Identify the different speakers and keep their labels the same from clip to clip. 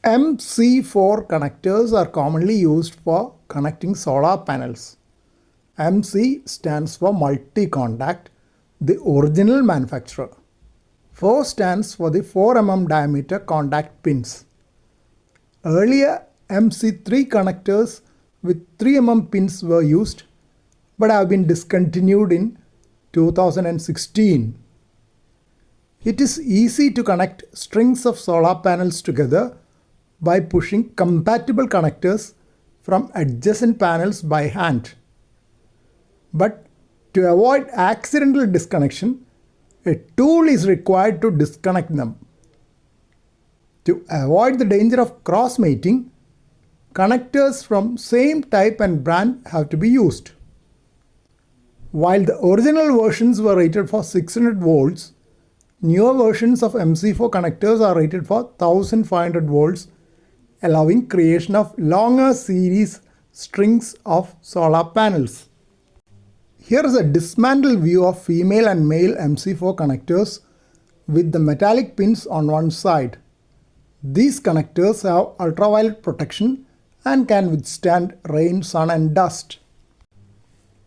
Speaker 1: MC4 connectors are commonly used for connecting solar panels. MC stands for multi-contact, the original manufacturer. 4 stands for the 4 mm diameter contact pins. Earlier MC3 connectors with 3 mm pins were used but have been discontinued in 2016. It is easy to connect strings of solar panels together by pushing compatible connectors from adjacent panels by hand. But to avoid accidental disconnection, a tool is required to disconnect them. To avoid the danger of cross-mating, connectors from same type and brand have to be used. While the original versions were rated for 600 volts, newer versions of MC4 connectors are rated for 1500 volts, allowing creation of longer series strings of solar panels. Here is a dismantled view of female and male MC4 connectors with the metallic pins on one side. These connectors have ultraviolet protection and can withstand rain, sun and dust.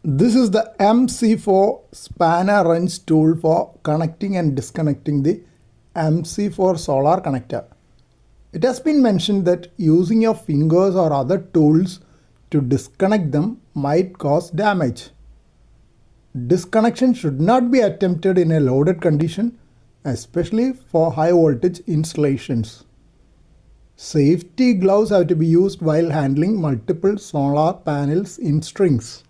Speaker 1: This is the MC4 spanner wrench tool for connecting and disconnecting the MC4 solar connector. It has been mentioned that using your fingers or other tools to disconnect them might cause damage. Disconnection should not be attempted in a loaded condition, especially for high voltage installations. Safety gloves have to be used while handling multiple solar panels in strings.